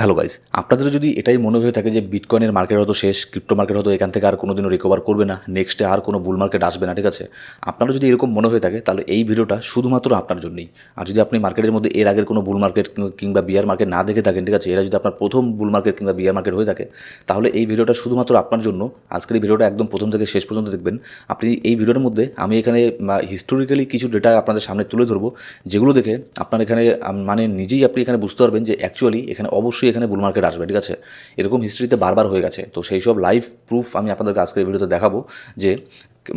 Hello guys, আপনাদের যদি এটাই মনে হয়ে থাকে যে বিটকয়েনের মার্কেট হয়তো শেষ, ক্রিপ্টো মার্কেট হয়তো এখান থেকে আর কোনোদিনও রিকভার করবে না, নেক্সটে আর কোনো বুল মার্কেট আসবে না, ঠিক আছে? আপনারা যদি এরকম মনে হয়ে থাকে তাহলে এই ভিডিওটা শুধুমাত্র আপনার জন্যই। আর যদি আপনি মার্কেটের মধ্যে এর আগের কোনো বুল মার্কেট কিংবা বিয়ার মার্কেট না দেখে থাকেন, ঠিক আছে, এরা যদি আপনার প্রথম বুল মার্কেট কিংবা বিয়ার মার্কেট হয়ে থাকে, তাহলে এই ভিডিওটা শুধুমাত্র আপনার জন্য। আজকের এই ভিডিওটা একদম প্রথম থেকে শেষ পর্যন্ত দেখবেন। আপনি এই ভিডিওর মধ্যে আমি এখানে হিস্টোরিক্যালি কিছু ডেটা আপনাদের সামনে তুলে ধরবো, যেগুলো দেখে আপনার এখানে মানে নিজেই আপনি এখানে বুঝতে পারবেন যে অ্যাকচুয়ালি এখানে অবশ্যই এখানে বুল মার্কেট আসবে, ঠিক আছে? এরকম হিস্ট্রিতে বারবার হয়ে গেছে। তো সেই সব লাইভ প্রুফ আমি আপনাদেরকে আজকের ভিডিওতে দেখাবো, যে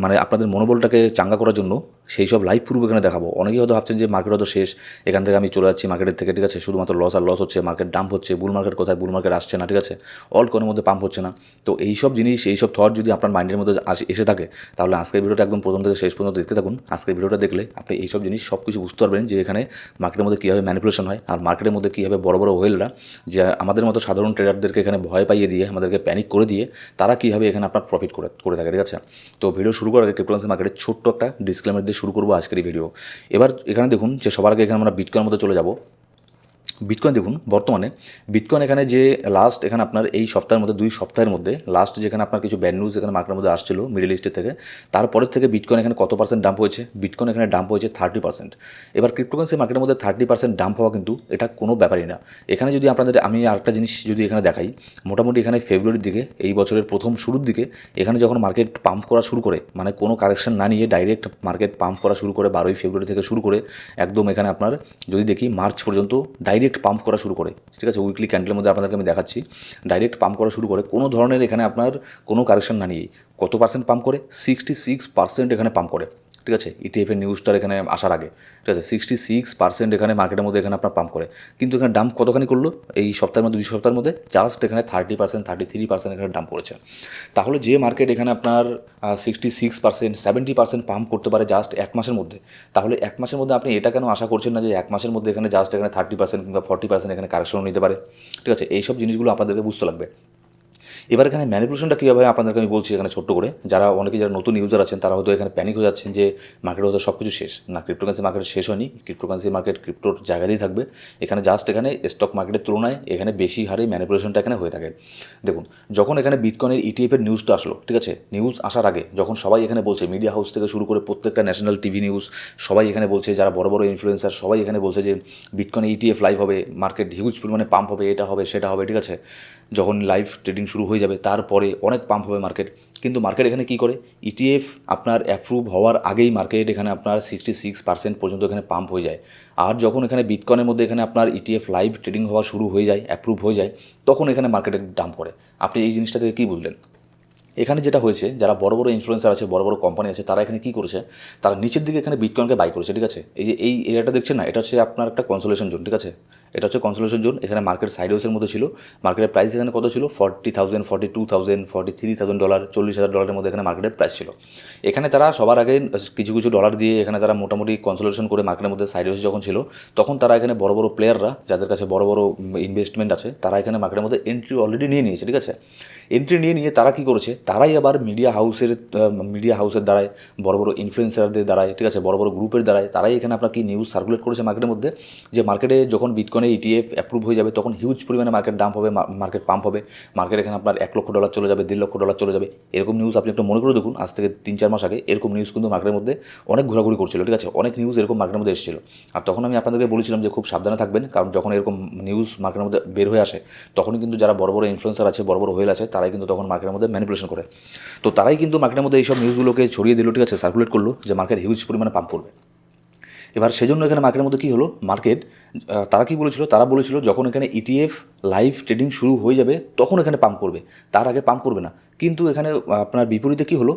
মানে আপনাদের মনোবলটাকে চাঙ্গা করার জন্য সেই সব লাইভ প্রুফ এখানে দেখাবো। অনেকেই হয়তো ভাবছেন যে মার্কেট হয়তো শেষ, এখান থেকে আমি চলে যাচ্ছি মার্কেটের থেকে, ঠিক আছে, শুধুমাত্র লস আর লস হচ্ছে, মার্কেট ডাম্প হচ্ছে, বুল মার্কেট কোথায়, বুল মার্কেট আসছে না, ঠিক আছে, অল কয়েনের মধ্যে পাম্প হচ্ছে না। তো এইসব জিনিস, এইসব থট যদি আপনার মাইন্ডের মধ্যে এসে থাকে, তাহলে আজকের ভিডিওটা একদম প্রথম থেকে শেষ পর্যন্ত দেখতে থাকুন। আজকের ভিডিওটা দেখলে আপনি এইসব জিনিস সব কিছু বুঝতে পারবেন, যে এখানে মার্কেটের মধ্যে কীভাবে ম্যানিপুলেশন হয়, আর মার্কেটের মধ্যে কীভাবে বড় বড় ওয়েলরা, যে আমাদের মতো সাধারণ ট্রেডারদেরকে এখানে ভয় পাইয়ে দিয়ে, আমাদেরকে প্যানিক করে দিয়ে, তারা কীভাবে এখানে আপনার প্রফিট করে থাকে, ঠিক আছে? তো ভিডিও শুরু করার আগে ক্রিপ্টোকারেন্সি মার্কেটের ছোট্ট একটা ডিসক্লেমার দিয়ে শুরু করবো আজকের এই ভিডিও। এবার এখানে দেখুন যে সবার আগে এখানে আমরা বিটকয়েনের মধ্যে চলে যাব। বিটকয়েন দেখুন, বর্তমানে বিটকয়েন এখানে যে লাস্ট এখানে আপনার এই সপ্তাহের মধ্যে, 2 সপ্তাহের মধ্যে লাস্ট যেখানে আপনার কিছু ব্যাড নিউজ এখানে মার্কেটের মধ্যে আসছিল মিডল ইস্টের থেকে, তারপরের থেকে বিটকয়েন এখানে কত পার্সেন্ট ডাম্প হয়েছে? বিটকয়েন এখানে ডাম্প হয়েছে 30%। এবার ক্রিপ্টোকারেন্সি মার্কেটের মধ্যে 30% ডাম্প হওয়া কিন্তু এটা কোনো ব্যাপারই না। এখানে যদি আপনাদের আমি আরেকটা জিনিস যদি এখানে দেখাই, মোটামুটি এখানে ফেব্রুয়ারির দিকে, এই বছরের প্রথম শুরুর দিকে এখানে যখন মার্কেট পাম্প করা শুরু করে, মানে কোনো কারেকশন না নিয়ে ডাইরেক্ট মার্কেট পাম্প করা শুরু করে 12ই ফেব্রুয়ারি থেকে শুরু করে একদম এখানে আপনার যদি দেখি মার্চ পর্যন্ত ডাইরেক্ট পাম্প করা শুরু করে, ঠিক আছে, উইকলি ক্যান্ডেলের মধ্যে আপনাদেরকে আমি দেখাচ্ছি, ডাইরেক্ট পাম্প করা শুরু করে কোনো ধরনের এখানে আপনার কোনো কারেকশন না নিয়ে কত পার্সেন্ট পাম্প করে? 66% এখানে পাম্প করে, ঠিক আছে, ইটিএফের নিউজটার এখানে আসার আগে, ঠিক আছে, 66% এখানে মার্কেটের মধ্যে এখানে আপনার পাম্প করে। কিন্তু এখানে ডাম্প কতখানি করলো এই সপ্তাহের মধ্যে, 2 সপ্তাহের মধ্যে জাস্ট এখানে 30%, 33% এখানে ডাম্প করেছে। তাহলে যে মার্কেট এখানে আপনার 66%, 70% পাম্প করতে পারে জাস্ট এক মাসের মধ্যে, তাহলে এক মাসের মধ্যে আপনি এটা কেন আশা করছেন না যে এক মাসের মধ্যে এখানে জাস্ট এখানে 30% কিংবা 40% এখানে কারেকশনও নিতে পারে? ঠিক আছে, এইসব জিনিসগুলো আপনাদেরকে বুঝতে লাগবে। এবার এখানে ম্যানিপুলেশনটা কীভাবে আপনাদেরকে আমি বলছি এখানে ছোট্ট করে, যারা নতুন ইউজার আছেন তারা হয়তো এখানে প্যানিক হয়ে যাচ্ছেন যে মার্কেট হয়তো সব কিছু শেষ। না, ক্রিপ্টোকারেন্সি মার্কেট শেষ হয়নি। ক্রিপ্টোকারেন্সি মার্কেট ক্রিপ্টোর জায়গাতেই থাকবে। এখানে জাস্ট এখানে স্টক মার্কেটের তুলনায় এখানে বেশি হারে ম্যানিপুলেশনটা এখানে হয়ে থাকে। দেখুন, যখন এখানে বিটকয়েনের ইটিএফের নিউজটা আসলো, ঠিক আছে, নিউজ আসার আগে যখন সবাই এখানে বলছে, মিডিয়া হাউস থেকে শুরু করে প্রত্যেকটা ন্যাশনাল টিভি নিউজ সবাই এখানে বলছে, যারা বড় বড় ইনফ্লুয়েন্সার সবাই এখানে বলছে যে বিটকয়েন ইটিএফ লাইভ হবে, মার্কেট হিউজ পরিমাণে পাম্প হবে, এটা হবে সেটা হবে, ঠিক আছে, যখন লাইভ ট্রেডিং শুরু হয়ে যাবে তারপরে অনেক পাম্প হবে মার্কেট। কিন্তু মার্কেট এখানে কী করে? ইটিএফ আপনার অ্যাপ্রুভ হওয়ার আগেই মার্কেট এখানে আপনার 66% পর্যন্ত এখানে পাম্প হয়ে যায়। আর যখন এখানে বিটকয়েনের মধ্যে এখানে আপনার ইটিএফ লাইভ ট্রেডিং হওয়া শুরু হয়ে যায়, অ্যাপ্রুভ হয়ে যায়, তখন এখানে মার্কেটে ডাম্প করে। আপনি এই জিনিসটা থেকে কী বুঝলেন? এখানে যেটা হয়েছে, যারা বড় বড় ইনফ্লুয়েন্সার আছে, বড় বড় কোম্পানি আছে, তারা এখানে কী করেছে, তারা নিচের দিকে এখানে বিটকয়েনকে বাই করেছে, ঠিক আছে। এই যে এই এরিয়াটা দেখছেন না, এটা হচ্ছে আপনার একটা কনসোলেশন জোন, ঠিক আছে, এটা হচ্ছে কনসোলেশন জোন। এখানে মার্কেট সাইডওয়েসের মধ্যে ছিল। মার্কেটের প্রাইস এখানে কত ছিল? $40,000, $42,000, $43,000, $40,000 মধ্যে এখানে মার্কেটের প্রাইস ছিল। এখানে তারা সবার আগে কিছু কিছু ডলার দিয়ে এখানে তারা মোটামুটি কনসোলেশন করে মার্কেটের মধ্যে সাইডওয়েস যখন ছিল, তখন তারা এখানে বড় বড় প্লেয়াররা, যাদের কাছে বড় বড় ইনভেস্টমেন্ট আছে, তারা এখানে মার্কেটের মধ্যে এন্ট্রি অলরেডি নিয়ে নিয়েছে, ঠিক আছে। এন্ট্রি নিয়ে তারা কী করেছে, তারাই আবার মিডিয়া হাউসের দ্বারায়, বড় বড় ইনফ্লুয়েন্সারদের দ্বারায়, ঠিক আছে, বড় বড় গ্রুপের দ্বারায় তারাই এখানে আপনার কি নিউজ সার্কুলেট করেছে মার্কেটের মধ্যে, যে মার্কেটে যখন বিটকয়েনের ইটিএফ অ্যাপ্রুভ হয়ে যাবে তখন হিউজ পরিমাণে মার্কেট ডাম্প হবে, মার্কেট পাম্প হবে, মার্কেট এখানে আপনার $1,00,000 চলে যাবে, $1.5 লাখ চলে যাবে। এরকম নিউজ আপনি একটু মনে করে দেখুন, আজ থেকে 3-4 মাস আগে এরকম নিউজ কিন্তু মার্কেটের মধ্যে অনেক ঘোরাঘুরি করছিল, ঠিক আছে, অনেক নিউজ এরকম মার্কেটের মধ্যে এসেছিল। আর তখন আমি আপনাদেরকে বলেছিলাম যে খুব সাবধানে থাকবেন, কারণ যখন এরকম নিউজ মার্কেটের মধ্যে বের হয়ে আসে, তখনই কিন্তু যারা বড় বড় ইনফ্লুয়েন্সার আছে, বড় বড় হোয়েল আছে, তারাই কিন্তু তখন মার্কেটের মধ্যে ম্যানিপুলেশন করে। তো তারাই কিন্তু মার্কেটের মধ্যে এইসব নিউজগুলোকে ছড়িয়ে দিল, ঠিক আছে, সার্কুলেট করলো যে মার্কেট হিউজ পরিমাণে পাম্প করবে। এবার সেজন্য এখানে মার্কেটের মধ্যে কী হলো, মার্কেট তারা কী বলেছিল, তারা বলেছিল যখন এখানে ইটিএফ লাইভ ট্রেডিং শুরু হয়ে যাবে তখন এখানে পাম্প করবে, তার আগে পাম্প করবে না। কিন্তু এখানে আপনার বিপরীতে কী হলো,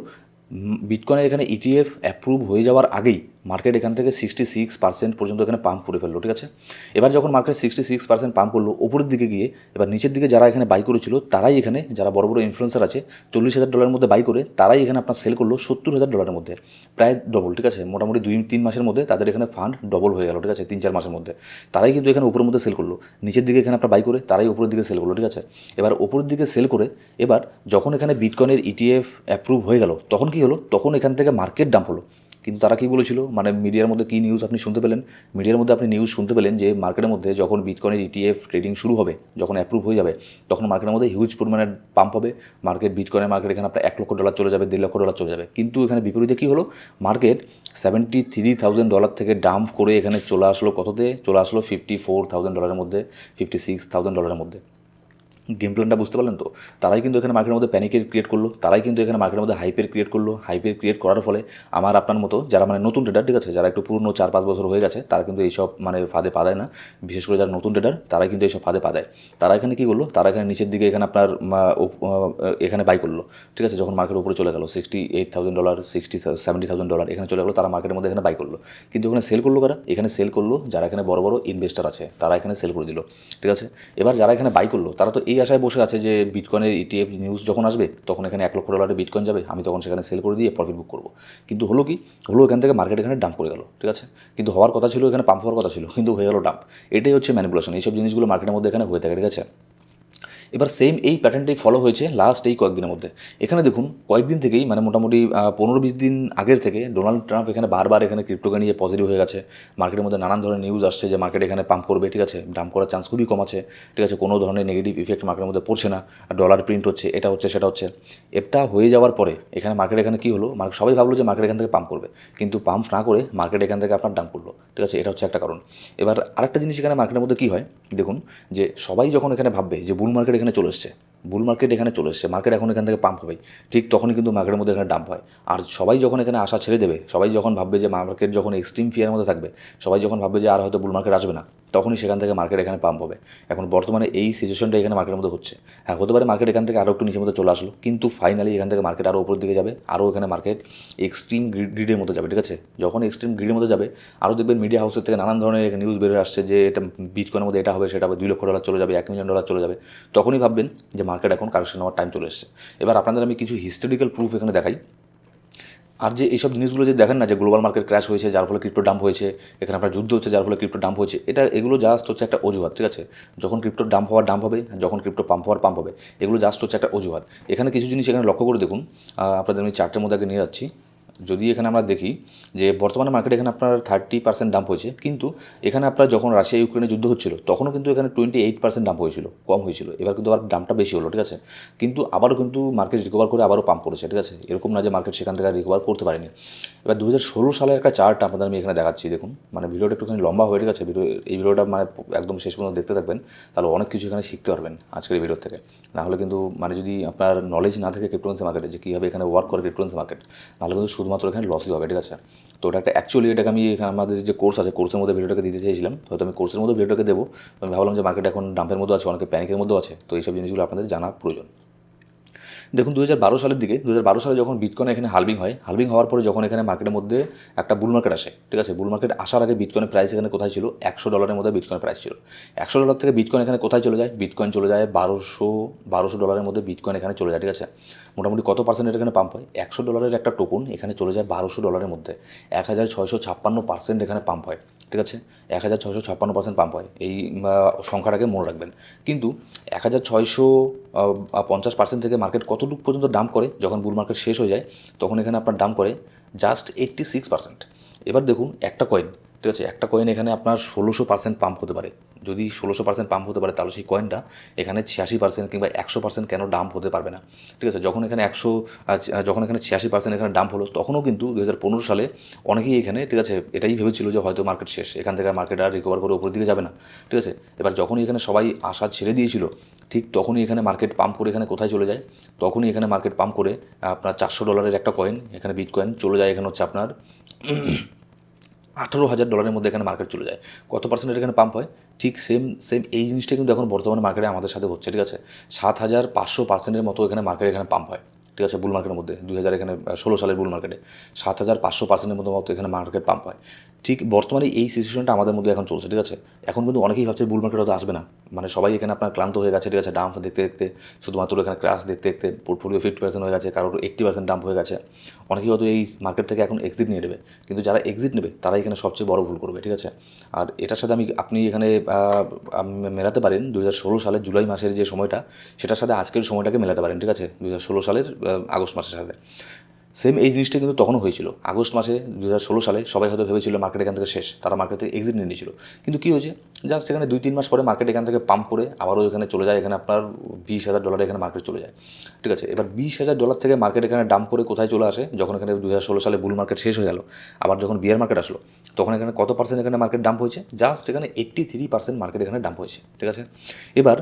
বিটকয়েনের এখানে ইটিএফ অ্যাপ্রুভ হয়ে যাওয়ার আগেই মার্কেট এখান থেকে 66% পর্যন্ত এখানে পাম্প করে ফেললো, ঠিক আছে। এবার যখন মার্কেট 66% পাম্প করলো উপরের দিকে গিয়ে, এবার নিচের দিকে যারা এখানে বাই করেছিল, তারাই এখানে, যারা বড় বড় ইনফ্লুয়েন্সার আছে, $40,000 মধ্যে বাই করে তারাই এখানে আপনার সেল করলো $70,000 মধ্যে, প্রায় ডবল, ঠিক আছে, মোটামুটি 2-3 মাসের মধ্যে তাদের এখানে ফান্ড ডবল হয়ে গেল, ঠিক আছে, 3-4 মাসের মধ্যে। তারাই কিন্তু এখানে উপরের মধ্যে সেল করলো, নিচের দিকে এখানে আপনার বাই করে তারাই উপরের দিকে সেল করলো, ঠিক আছে। এবার উপরের দিকে সেল করে এবার যখন এখানে বিটকয়েনের ইটিএফ অ্যাপ্রুভ হয়ে গেল, তখন কী হলো, তখন এখান থেকে মার্কেট ডাম্প হলো। কিন্তু তারা কী বলেছিল, মানে মিডিয়ার মধ্যে কী নিউজ আপনি শুনতে পেলেন? মিডিয়ার মধ্যে আপনি নিউজ শুনতে পেলেন যে মার্কেটের মধ্যে যখন বিটকয়েনের ইটিএফ ট্রেডিং শুরু হবে, যখন অ্যাপ্রুভ হয়ে যাবে, তখন মার্কেটের মধ্যে হিউজ পরিমাণের পাম্প হবে। বিটকয়েনের মার্কেট এখানে আপনার $1 লক্ষ চলে যাবে, $1.5 লক্ষ চলে যাবে। কিন্তু এখানে বিপরীতে কী হলো, মার্কেট $73,000 থেকে ডাম্প করে এখানে চলে আসলো কততে? চলে আসলো $54,000 মধ্যে, $56,000 মধ্যে। গেম প্ল্যানটা বুঝতে পারলেন তো? তারাই কিন্তু এখানে মার্কেটের মধ্যে প্যানিকের ক্রিয়েট করলো, তারাই কিন্তু এখানে মার্কেটের মধ্যে হাইপের ক্রিয়েট করলো। হাইপের ক্রিয়েট করার ফলে আমার আপনার মতো যারা মানে নতুন ট্রেডার, ঠিক আছে, যারা একটু পুরনো 4-5 বছর হয়ে গেছে, তারা কিন্তু এইসব মানে ফাঁদে পা দেয় না। বিশেষ করে যারা নতুন ট্রেডার, তারাই কিন্তু এইসব ফাঁদে পা দেয়। তারা এখানে কী করলো, তারা এখানে নিচের দিকে এখানে আপনার এখানে বাই করলো, ঠিক আছে, যখন মার্কেটের উপরে চলে গেলো $68,000, $70,000 এখানে চলে গেলো, তারা মার্কেটের মধ্যে এখানে বাই করলো। কিন্তু এখানে সেল করলো কারা? এখানে সেল করলো যারা এখানে বড় বড় ইনভেস্টার আছে, তারা এখানে সেল করে দিল, ঠিক আছে। এবার যারা এখানে বাই করলো, তারা তো এই আশায় বসে আছে যে বিটকয়েনের ইটিএফ নিউজ যখন আসবে, তখন এখানে $1 লক্ষ বিটকয়েন যাবে, আমি তখন সেখানে সেল করে দিয়ে প্রফিট বুক করবো। কিন্তু হলো কি হলো, এখান থেকে মার্কেট এখানে ডাম্প করে গেল, ঠিক আছে। কিন্তু হওয়ার কথা ছিল, এখানে পাম্প হওয়ার কথা ছিল, কিন্তু হয়ে গেল ডাম্প। এটাই হচ্ছে ম্যানিপুলেশন। এইসব জিনিসগুলো মার্কেটের মধ্যে এখানে হয়ে থাকে, ঠিক আছে। এবার সেম এই প্যাটার্নটাই ফলো হয়েছে লাস্ট এই কয়েকদিনের মধ্যে। এখানে দেখুন কয়েকদিন থেকেই, মানে মোটামুটি 15-20 দিন আগের থেকে ডোনাল্ড ট্রাম্প এখানে বারবার এখানে ক্রিপ্টোকে নিয়ে পজিটিভ হয়ে গেছে। মার্কেটের মধ্যে নানান ধরনের নিউজ আসছে যে মার্কেট এখানে পাম্প করবে, ঠিক আছে, ডাম্প করার চান্স খুবই কম আছে, ঠিক আছে, কোনো ধরনের নেগেটিভ ইফেক্ট মার্কেটের মধ্যে পড়ছে না, ডলার প্রিন্ট হচ্ছে, এটা হচ্ছে সেটা হচ্ছে। এটা হয়ে যাওয়ার পরে এখানে মার্কেট এখানে কী হলো, সবাই ভাবলো যে মার্কেট এখান থেকে পাম্প করবে, কিন্তু পাম্প না করে মার্কেট এখান থেকে আপনার ডাম্প করলো, ঠিক আছে। এটা হচ্ছে একটা কারণ। এবার আরেকটা জিনিস এখানে মার্কেটের মধ্যে কী হয় দেখুন, যে সবাই যখন এখানে ভাববে যে বুল মার্কেট এখানে চলে এসছে, বুল মার্কেট এখানে চলে এসছে, মার্কেট এখন এখান থেকে পাম্প হবে, ঠিক তখনই কিন্তু মার্কেটের মধ্যে এখানে ডাম্প হয়। আর সবাই যখন এখানে আশা ছেড়ে দেবে, সবাই যখন ভাববে যে মার্কেট যখন এক্সট্রিম ফিয়ারের মধ্যে থাকবে, সবাই যখন ভাববে যে আর হয়তো বুল মার্কেট আসবে না, তখনই সেখান থেকে মার্কেট এখানে পাম্প হবে। এখন বর্তমানে এই সিচুয়েশনটা এখানে মার্কেটের মধ্যে হচ্ছে। হ্যাঁ, হতে পারে মার্কেট এখান থেকে আরও একটু নিচের মধ্যে চলে আসলো, কিন্তু ফাইনালি এখান থেকে মার্কেট আরও উপরের দিকে যাবে, আরও এখানে মার্কেট এক্সট্রিম গ্রিডের মধ্যে যাবে, ঠিক আছে। যখন এক্সট্রিম গ্রিডের মধ্যে যাবে, আরও দেখবেন মিডিয়া হাউসের থেকে নানান ধরনের নিউজ বেরিয়ে আসছে যে এটা বিটকয়েনের মধ্যে এটা হবে, সেটা হবে, $2 লক্ষ চলে যাবে, $1 মিলিয়ন চলে যাবে। তখনই ভাববেন যে মার্কেট এখন কারেকশন হওয়ার টাইম চলে এসছে। এবার আপনাদের আমি কিছু হিস্টোরিক্যাল প্রুফ এখানে দেখাই। আর যে এইসব জিনিসগুলো যে দেখেন না, যে গ্লোবাল মার্কেট ক্র্যাশ হয়েছে যার ফলে ক্রিপ্টো ডাম্প হয়েছে, এখানে আপনার যুদ্ধ হচ্ছে যার ফলে ক্রিপ্টো ডাম্প হয়েছে, এগুলো জাস্ট হচ্ছে একটা অজুহাত, ঠিক আছে। যখন ক্রিপ্টো ডাম্প হবে, যখন ক্রিপ্টো পাম্প হবে, এগুলো জাস্ট হচ্ছে একটা অজুহাত। এখানে কিছু জিনিস এখানে লক্ষ্য করে দেখুন, আপনাদের আমি চার্টের মধ্যে আগে নিয়ে যাচ্ছি। যদি এখানে আমরা দেখি যে বর্তমানে মার্কেট এখানে আপনার 30% ডাম্প হয়েছে, কিন্তু এখানে আপনার যখন রাশিয়া ইউক্রেনে যুদ্ধ হচ্ছিল, তখনও কিন্তু এখানে 28% ডাম্প হয়েছিল, কম হয়েছিল। এবার কিন্তু আবার দামটা বেশি হলো, ঠিক আছে। কিন্তু আবারও কিন্তু মার্কেট রিকভার করে আবারও পাম্প করেছে, ঠিক আছে। এরকম না যে মার্কেট সেখান থেকে রিকভার করতে পারেনি। এবার 2016 সালের একটা চার্ট আপনাদের আমি এখানে দেখাচ্ছি, দেখুন। মানে ভিডিওটা একটুখানি লম্বা হয়ে, ঠিক আছে। এই ভিডিওটা মানে একদম শেষ পর্যন্ত দেখতে থাকবেন, তাহলে অনেক কিছু এখানে শিখতে পারবেন আজকের এই ভিডিও থেকে। নাহলে কিন্তু মানে যদি আপনার নলেজ না থাকে ক্রিপ্টোকারেন্সি মার্কেটে, যে কীভাবে এখানে ওয়ার্ক করে ক্রিপ্টোকারেন্সি মার্কেট, নাহলে কিন্তু শুধুমাত্র এখানে লসই হবে, ঠিক আছে। তো এটা একটা অ্যাকচুয়ালি এটাকে আমি এখানে আমাদের যে কোর্স আছে, কোর্সের মধ্যে ভিডিওটাকে দিতে চেয়েছিলাম, হয়তো আমি কোর্সের মধ্যে ভিডিওটাকে দেবো। আমি ভাবলাম যে মার্কেট এখন ডাম্পের মধ্যে আছে, অনেকে প্যানিকের মধ্যেও আছে, তো এইসব জিনিসগুলো আপনাদের জানা প্রয়োজন। দেখুন 2012 সালের দিকে, 2012 সালে যখন বিটকয়েন এখানে হালভিং হয়, হালভিং হওয়ার পরে যখন এখানে মার্কেটের মধ্যে একটা বুল মার্কেট আসে, ঠিক আছে। বুল মার্কেট আসার আগে বিটকয়েনের প্রাইস এখানে কোথায় ছিল? $100 মধ্যে বিটকয়েনের প্রাইস ছিল। $100 থেকে বিটকয়েন এখানে কোথায় চলে যায়? বিটকয়েন চলে যায় $1200 মধ্যে বিটকয়েন এখানে চলে যায়, ঠিক আছে। মোটামুটি কত পার্সেন্ট এখানে পাম্প হয়? $100 একটা টোকন এখানে চলে যায় $1200 মধ্যে, 1656% এখানে পাম্প হয়, ঠিক আছে। 1656% পাম্প হয়, এই সংখ্যাটাকে মনে রাখবেন। কিন্তু 1650% থেকে মার্কেট কতটুকু পর্যন্ত ডাম্প করে? যখন বুল মার্কেট শেষ হয়ে যায়, তখন এখানে আপনার ডাম্প করে জাস্ট 86%। এবার দেখুন একটা কয়েন, ঠিক আছে, একটা কয়েন এখানে আপনার 1600% পাম্প হতে পারে। যদি 1600% পাম্প হতে পারে, তাহলে সেই কয়েনটা এখানে 86% কিংবা 100% কেন ডাম্প হতে পারবে না? ঠিক আছে, যখন এখানে 86% এখানে ডাম্প হলো, তখনও কিন্তু 2015 সালে অনেকেই এখানে, ঠিক আছে, এটাই ভেবেছিল যে হয়তো মার্কেট শেষ, এখান থেকে মার্কেট আর রিকভার করে উপরের দিকে যাবে না, ঠিক আছে। এবার যখনই এখানে সবাই আশা ছেড়ে দিয়েছিল, ঠিক তখনই এখানে মার্কেট পাম্প করে এখানে কোথায় চলে যায়? তখনই এখানে মার্কেট পাম্প করে আপনার $400 একটা কয়েন, এখানে বিটকয়েন চলে যায় এখানে হচ্ছে আপনার $18,000 মধ্যে এখানে মার্কেট চলে যায়। কত পার্সেন্ট এখানে পাম্প হয়? ঠিক সেম এই জিনিসটা কিন্তু এখন বর্তমানে মার্কেটে আমাদের সাথে হচ্ছে, ঠিক আছে। 7500% মতো এখানে মার্কেট এখানে পাম্প হয়, ঠিক আছে, বুল মার্কেটের মধ্যে 2016 সালের বুল মার্কেটে 7500% মতো এখানে মার্কেট পাম্প হয়। ঠিক বর্তমানে এই সিচুয়েশনটা আমাদের মধ্যে এখন চলছে, ঠিক আছে। এখন কিন্তু অনেকেই ভাবছে বুল মার্কেট হয়তো আসবে না, মানে সবাই এখানে আপনার ক্লান্ত হয়ে গেছে, ঠিক আছে, ডাম্প দেখতে দেখতে, শুধুমাত্র এখানে ক্র্যাশ দেখতে দেখতে পোর্টফোলিও 50% হয়ে গেছে, কারোর 80% ডাম্প হয়ে গেছে। অনেকেই হয়তো এই মার্কেট থেকে এখন এক্সিট নিয়ে নেবে, কিন্তু যারা এক্সিট নেবে তারা এখানে সবচেয়ে বড় ভুল করবে, ঠিক আছে। আর এটার সাথে আপনি এখানে মেলাতে পারেন 2016 সালের জুলাই মাসের যে সময়টা, সেটার সাথে আজকের সময়টাকে মেলাতে পারেন, ঠিক আছে, 2016 সালের আগস্ট মাসের সাথে। সেম এই জিনিসটা কিন্তু তখনও হয়েছিল আগস্ট মাসে 2016 সালে। সবাই হয়তো ভেবেছিল মার্কেট এখান থেকে শেষ, তারা মার্কেট থেকে এক্সিট নিয়ে নিয়েছিল। কিন্তু কী হয়েছে, জাস্ট এখানে 2-3 মাস পরে মার্কেট এখান থেকে পাম্প করে আবারও এখানে চলে যায়, এখানে আপনার $20,000 এখানে মার্কেট চলে যায়। ঠিক আছে, এবার $20,000 থেকে মার্কেট এখানে ডাম্প করে কোথায় চলে আসে, যখন এখানে 2016 সালে বুল মার্কেট শেষ হয়ে গেল, আবার যখন বিয়ার মার্কেট আসলো, তখন এখানে কত পার্সেন্ট এখানে মার্কেট ডাম্প হয়েছে, জাস্ট এখানে 83% মার্কেট এখানে ডাম্প হয়েছে। ঠিক আছে, এবার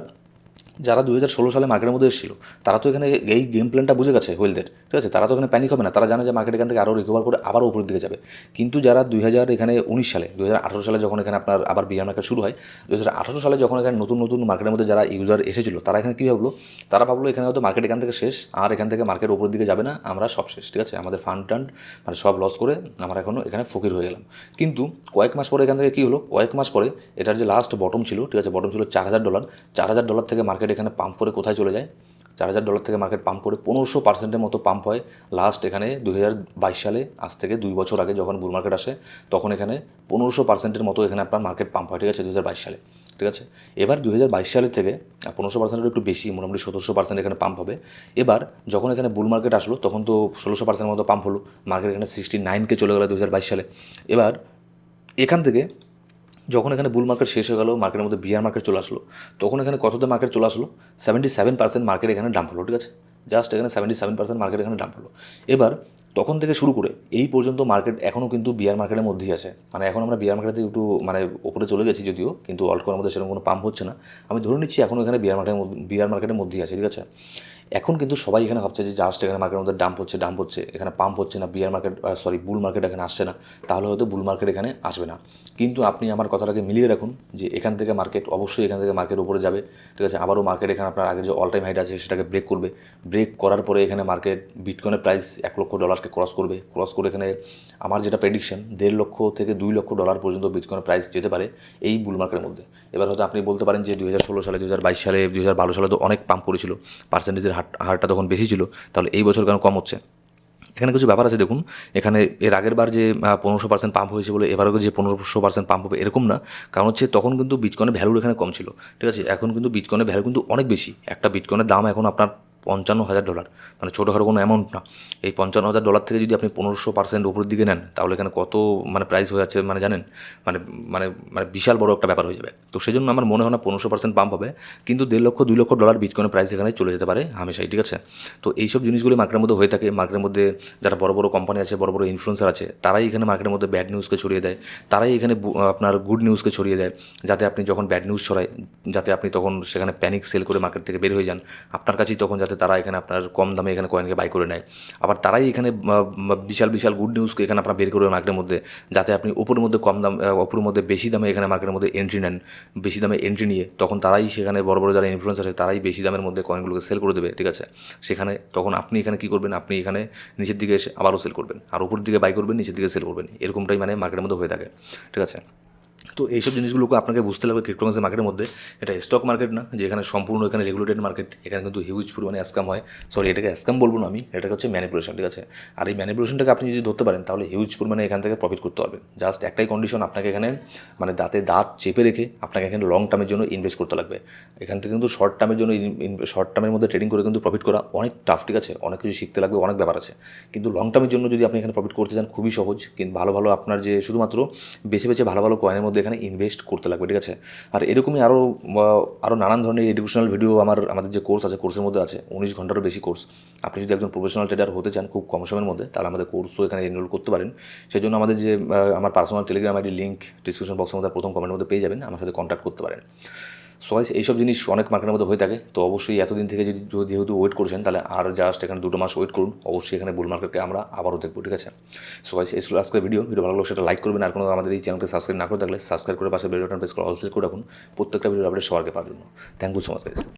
যারা 2016 সালে মার্কেটের মধ্যে এসেছিল, তারা তো এখানে এই গেম প্ল্যানটা বুঝে গেছে হোয়েলদের। ঠিক আছে, তারা তো এখানে প্যানিক হবে না, তারা জানে যে মার্কেট এখান থেকে আরও রিকভার করে আবারও উপরের দিকে যাবে। কিন্তু যারা 2019 সালে 2018 সালে যখন এখানে আপনার আবার বিয়ার মার্কেট শুরু হয়, 2018 সালে যখন এখানে নতুন নতুন মার্কেটের মধ্যে যারা ইউজার এসেছিল, তারা এখানে কী ভাবলো, তারা ভাবলো এখানে হয়তো মার্কেট এখান থেকে শেষ, আর এখান থেকে মার্কেট উপরের দিকে যাবে না, আমরা সব শেষ। ঠিক আছে, আমাদের ফান্ড টান্ড মানে সব লস করে আমরা এখনও এখানে ফকির হয়ে গেলাম। কিন্তু কয়েক মাস পরে এখান থেকে কী হলো, কয়েক মাস পরে এটার যে লাস্ট বটম ছিল, ঠিক আছে, বটম ছিল $4,000। $4,000 থেকে মার্কেট এখানে পাম্প করে কোথায় চলে যায়, $4,000 থেকে মার্কেট পাম্প করে 1500% মতো পাম্প হয় লাস্ট এখানে 2022 সালে। আজ থেকে 2 বছর আগে যখন বুল মার্কেট আসে, তখন এখানে 1500%-এর মতো এখানে আপনার মার্কেট পাম্প হয়। ঠিক আছে, 2022 সালে। ঠিক আছে, এবার 2022 সালের থেকে 1500%-এর একটু বেশি, মোটামুটি 1700% এখানে পাম্প হবে। এবার যখন এখানে বুল মার্কেট আসলো, তখন তো 1600%-এর মতো পাম্প হলো, মার্কেট এখানে 69কে চলে গেলো 2022 সালে। এবার এখান থেকে যখন এখানে বুল মার্কেট শেষ হয়ে গেল, মার্কেটের মধ্যে বিয়ার মার্কেট চলে আসলো, তখন এখানে কততে মার্কেট চলে আসলো, 77% মার্কেট এখানে ডাম্প হলো। ঠিক আছে, জাস্ট এখানে 77% মার্কেট এখানে ডাম্প হলো। এবার তখন থেকে শুরু করে এই পর্যন্ত মার্কেট এখনও কিন্তু বিয়ার মার্কেটের মধ্যেই আছে। মানে এখন আমরা বিয়ার মার্কেটে একটু মানে ওপরে চলে গেছি যদিও, কিন্তু অল্টকয়েনের মধ্যে সেরকম কোনো পাম্প হচ্ছে না। আমি ধরে নিচ্ছি এখনও এখানে বিয়ার মার্কেটের মধ্যেই আছে। ঠিক আছে, এখন কিন্তু সবাই এখানে ভাবছে যে জাস্ট এখানে মার্কেটের মধ্যে ডাম্প হচ্ছে, এখানে পাম্প হচ্ছে না, বিয়ার মার্কেট বুল মার্কেট এখানে আসছে না, তাহলে হয়তো বুল মার্কেট এখানে আসবে না। কিন্তু আপনি আমার কথাটাকে মিলিয়ে রাখুন যে এখান থেকে মার্কেট অবশ্যই এখান থেকে মার্কেট উপরে যাবে। ঠিক আছে, আবারও মার্কেট এখানে আপনার আগের যে অল টাইম হাইট আছে সেটাকে ব্রেক করবে। ব্রেক করার পরে এখানে মার্কেট বিটকয়েনের প্রাইস $1,00,000-কে ক্রস করবে। ক্রস করে এখানে আমার যেটা প্রেডিকশন, $1.5 থেকে $2 লক্ষ পর্যন্ত বিটকয়েনের প্রাইস যেতে পারে এই বুল মার্কেটের মধ্যে। এবার হয়তো আপনি বলতে পারেন যে 2016 সালে, 2022 সালে, 2012 সালে তো অনেক পাম্প করেছিল, পার্সেন্টেজের হারটা তখন বেশি ছিল, তাহলে এই বছর কেন কম হচ্ছে? এখানে কিছু ব্যাপার আছে দেখুন। এখানে এর আগের বার যে 1500% পাম্প হয়েছে বলে এবারও যে 1500% পাম্প হবে এরকম না। কারণ হচ্ছে তখন কিন্তু বিটকয়েনের ভ্যালু এখানে কম ছিল। ঠিক আছে, এখন কিন্তু বিটকয়েনের ভ্যালু কিন্তু অনেক বেশি। একটা বিটকয়েনের দাম এখন আপনার $55,000, মানে ছোটোখাটো কোনো অ্যামাউন্ট না। এই $55,000 থেকে যদি আপনি 1500% উপরের দিকে নেন, তাহলে এখানে কত মানে প্রাইস হয়ে যাচ্ছে মানে জানেন, মানে মানে মানে বিশাল বড় একটা ব্যাপার হয়ে যাবে। তো সেই জন্য আমার মনে হয় না 1500% পাম্প হবে, কিন্তু $1.5 2 লক্ষ বিটকয়েনের প্রাইস এখানে চলে যেতে পারে হামেশাই। ঠিক আছে, তো এইসব জিনিসগুলি মার্কেটের মধ্যে হয়ে থাকে। মার্কেটের মধ্যে যারা বড় বড় কোম্পানি আছে, বড় বড় ইনফ্লুয়েন্সার আছে, তারাই এখানে মার্কেটের মধ্যে ব্যাড নিউজকে ছড়িয়ে দেয়, তারাই এখানে আপনার গুড নিউজকে ছড়িয়ে দেয়, যাতে আপনি যখন ব্যাড নিউজ ছড়ায়, যাতে আপনি তখন সেখানে প্যানিক সেল করে মার্কেট থেকে বের হয়ে যান। আপনার কাছেই তখন যাতে তারা এখানে আপনার কম দামে এখানে কয়েনকে বাই করে নেয়। আবার তারাই এখানে বিশাল বিশাল গুড নিউজকে এখানে আপনার বের করে মার্কেটের মধ্যে, যাতে আপনি ওপরের মধ্যে কম দাম, ওপরের মধ্যে বেশি দামে এখানে মার্কেটের মধ্যে এন্ট্রি নেন। বেশি দামে এন্ট্রি নিয়ে তখন তারাই সেখানে বড় বড় যারা ইনফ্লুয়েন্সার আছে, তারাই বেশি দামের মধ্যে কয়েনগুলোকে সেল করে দেবে। ঠিক আছে, সেখানে তখন আপনি এখানে কী করবেন, আপনি এখানে নিচের দিকে এসে আবারও সেল করবেন, আর উপরের দিকে বাই করবেন, নিচের দিকে সেল করবেন। এরকমটাই মানে মার্কেটের মধ্যে হয়ে থাকে। ঠিক আছে, তো এইসব জিনিসগুলোকে আপনাকে বুঝতে লাগবে ক্রিপ্টোকারেন্সি মার্কেটের মধ্যে। এটা স্টক মার্কেট না যে এখানে সম্পূর্ণ এখানে রেগুলেটেড মার্কেট। এখানে কিন্তু হিউজ পরিমাণে স্ক্যাম হয়। সরি, এটাকে স্ক্যাম বলবো না আমি, এটাকে হচ্ছে ম্যানিপুলেশন। ঠিক আছে, আর এই ম্যানিপুলেশনটাকে আপনি যদি ধরতে পারেন, তাহলে হিউজ পরিমাণে এখান থেকে প্রফিট করতে পারবেন। জাস্ট একটাই কন্ডিশন, আপনাকে এখানে মানে দাঁতে দাঁত চেপে রেখে আপনাকে এখানে লং টার্মের জন্য ইনভেস্ট করতে লাগবে। এখান থেকে কিন্তু শর্ট টার্মের জন্য শর্ট টার্মের মধ্যে ট্রেডিং করে কিন্তু প্রফিট করা অনেক টাফ। ঠিক আছে, অনেক কিছু শিখতে লাগবে, অনেক ব্যাপার আছে। কিন্তু লং টার্মের জন্য যদি আপনি এখানে প্রফিট করতে চান, খুবই সহজ। কিন্তু ভালো ভালো আপনার যে শুধুমাত্র বেছে বেছে ভালো ভালো কয়েনের মধ্যে এখানে ইনভেস্ট করতে লাগবে। ঠিক আছে, আর এরকমই আরও নানান ধরনের এডুকেশনাল ভিডিও আমাদের যে কোর্স আছে, কোর্সের মধ্যে আছে 19 ঘন্টারও বেশি কোর্স। আপনি যদি একজন প্রফেশনাল ট্রেডার হতে চান খুব কম সময়ের মধ্যে, তাহলে আমাদের কোর্সও এখানে এনরোল করতে পারেন। সেই জন্য আমাদের যে আমার personal Telegram ID link description বক্সের মধ্যে প্রথম কমেন্টের মধ্যে পেয়ে যাবেন, আমার সাথে কন্ট্যাক্ট করতে পারেন। সো গাইস, এইসব জিনিস অনেক মার্কেটের মধ্যে হয়ে থাকে। তো অবশ্যই এতদিন থেকে যেহেতু ওয়েট করছেন, তাহলে আর জাস্ট এখানে 2 মাস ওয়েট করুন। অবশ্যই এখানে বুল মার্কেটকে আমরা আবারও দেখবো। ঠিক আছে, সো গাইস, এই ছিল আজকের ভিডিও ভালো লাগলো সেটা লাইক করবেন, আর কোনো আমাদের এই চ্যানেলকে সাবস্ক্রাইব না করে থাকলে সাবস্ক্রাইব করে পাশে বেল বাটন প্রেস করে অল সিলেক্ট করে রাখুন প্রত্যেকটা ভিডিও আপডেট সবার আগে পাওয়ার জন্য। Thank you so much guys.